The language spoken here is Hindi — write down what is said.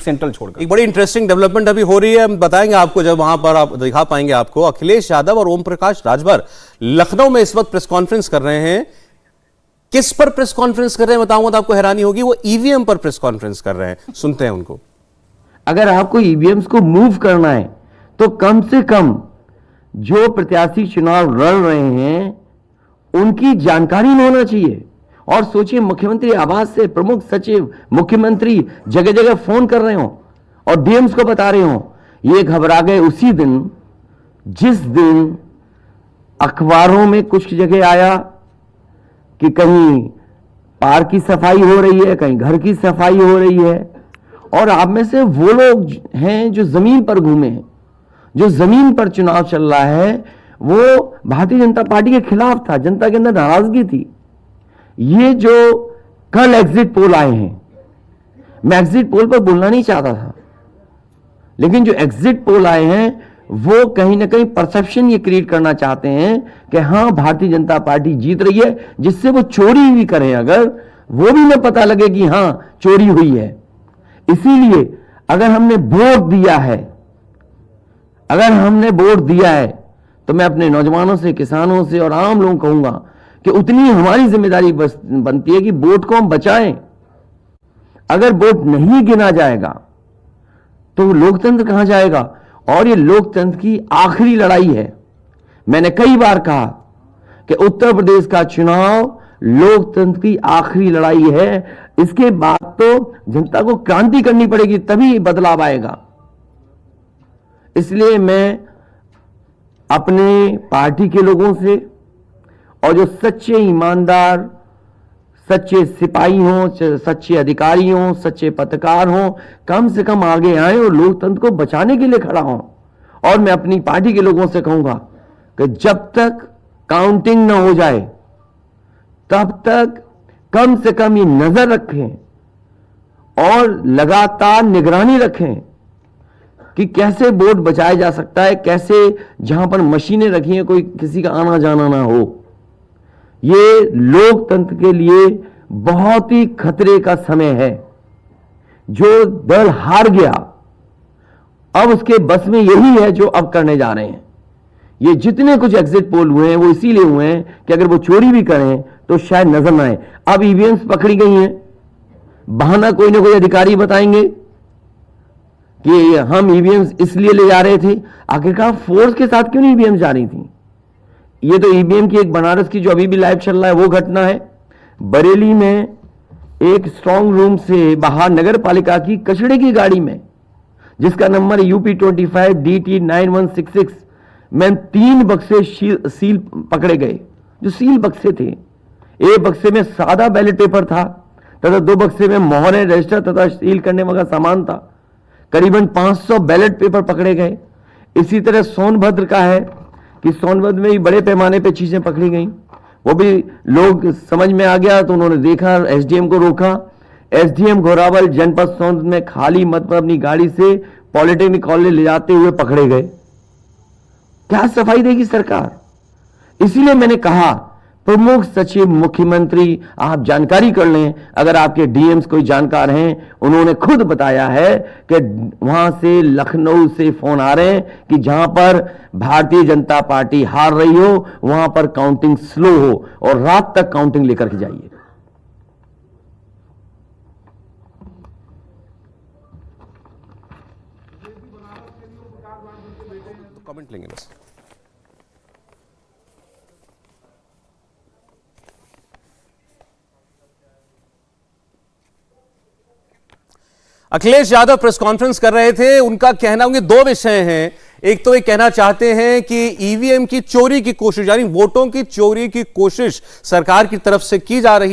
सेंट्रल छोड़कर। एक बड़ी इंटरेस्टिंग डेवलपमेंट अभी हो रही है, हम बताएंगे आपको जब वहां पर आप दिखा पाएंगे आपको। अखिलेश यादव और ओम प्रकाश राजभर लखनऊ में इस वक्त प्रेस कॉन्फ्रेंस कर रहे हैं। किस पर प्रेस कॉन्फ्रेंस कर रहे हैं बताऊंगा तो आपको हैरानी होगी। वो ईवीएम पर प्रेस कॉन्फ्रेंस कर रहे हैं, सुनते हैं उनको। अगर आपको ईवीएम्स को मूव करना है तो कम से कम जो प्रत्याशी चुनाव लड़ रहे हैं उनकी जानकारी में होना चाहिए। और सोचिए, मुख्यमंत्री आवास से प्रमुख सचिव, मुख्यमंत्री जगह जगह फोन कर रहे हो और डीएम्स को बता रहे हो। ये घबरा गए उसी दिन जिस दिन अखबारों में कुछ जगह आया कि कहीं पार्क की सफाई हो रही है, कहीं घर की सफाई हो रही है। और आप में से वो लोग हैं जो जमीन पर घूमे हैं, जो जमीन पर चुनाव चल रहा है, वो भारतीय जनता पार्टी के खिलाफ था, जनता के अंदर नाराजगी थी। ये जो कल एग्जिट पोल आए हैं, मैं एग्जिट पोल पर बोलना नहीं चाहता था, लेकिन जो एग्जिट पोल आए हैं वो कहीं ना कहीं परसेप्शन ये क्रिएट करना चाहते हैं कि हां भारतीय जनता पार्टी जीत रही है, जिससे वो चोरी भी करें अगर, वो भी न पता लगे कि हां चोरी हुई है। इसीलिए अगर हमने वोट दिया है तो मैं अपने नौजवानों से, किसानों से और आम लोगों को कहूंगा कि उतनी हमारी जिम्मेदारी बनती है कि वोट को हम बचाएं। अगर वोट नहीं गिना जाएगा तो लोकतंत्र कहां जाएगा? और ये लोकतंत्र की आखिरी लड़ाई है। मैंने कई बार कहा कि उत्तर प्रदेश का चुनाव लोकतंत्र की आखिरी लड़ाई है। इसके बाद तो जनता को क्रांति करनी पड़ेगी, तभी बदलाव आएगा। इसलिए मैं अपने पार्टी के लोगों से और जो सच्चे ईमानदार, सच्चे सिपाही हों, सच्चे अधिकारी हों, सच्चे पत्रकार हों, कम से कम आगे आए और लोकतंत्र को बचाने के लिए खड़ा हों। और मैं अपनी पार्टी के लोगों से कहूंगा कि जब तक काउंटिंग ना हो जाए तब तक कम से कम ये नजर रखें और लगातार निगरानी रखें कि कैसे वोट बचाया जा सकता है, कैसे जहां पर मशीनें रखी हैं कोई किसी का आना जाना ना हो। ये लोकतंत्र के लिए बहुत ही खतरे का समय है। जो दल हार गया, अब उसके बस में यही है जो अब करने जा रहे हैं। ये जितने कुछ एग्जिट पोल हुए हैं वो इसीलिए हुए हैं कि अगर वो चोरी भी करें तो शायद नजर ना आए। अब ईवीएम्स पकड़ी गई हैं, बहाना कोई ना कोई अधिकारी बताएंगे कि हम ईवीएम्स इसलिए ले जा रहे थे। आखिरकार फोर्स के साथ क्यों नहीं ईवीएम जा रही थी? ये तो ईवीएम की एक बनारस की जो अभी भी लाइव चल रहा है वो घटना है। बरेली में एक स्ट्रांग रूम से बाहर नगर पालिका की कचड़े की गाड़ी में, जिसका नंबर UP25 DT 9166 में 3 बक्से सील पकड़े गए। जो सील बक्से थे, एक बक्से में सादा बैलेट पेपर था तथा 2 बक्से में मोहरे, रजिस्टर तथा सील करने वाला सामान था। करीबन 500 बैलेट पेपर पकड़े गए। इसी तरह सोनभद्र का है कि सोनभद्र में भी बड़े पैमाने पे चीजें पकड़ी गई। वो भी लोग समझ में आ गया तो उन्होंने देखा, एसडीएम को रोका। एसडीएम घोरावल जनपद सोनभद्र में खाली मत पर अपनी गाड़ी से पॉलिटेक्निक कॉलेज ले जाते हुए पकड़े गए। क्या सफाई देगी सरकार? इसीलिए मैंने कहा, प्रमुख सचिव, मुख्यमंत्री, आप जानकारी कर लें। अगर आपके डीएम्स कोई जानकार हैं, उन्होंने खुद बताया है कि वहां से, लखनऊ से फोन आ रहे हैं कि जहां पर भारतीय जनता पार्टी हार रही हो वहां पर काउंटिंग स्लो हो और रात तक काउंटिंग लेकर के जाइए। कमेंट लेंगे बस। अखिलेश यादव प्रेस कॉन्फ्रेंस कर रहे थे। उनका कहना, उनके 2 विषय हैं। एक तो ये कहना चाहते हैं कि ईवीएम की चोरी की कोशिश, यानी वोटों की चोरी की कोशिश सरकार की तरफ से की जा रही है।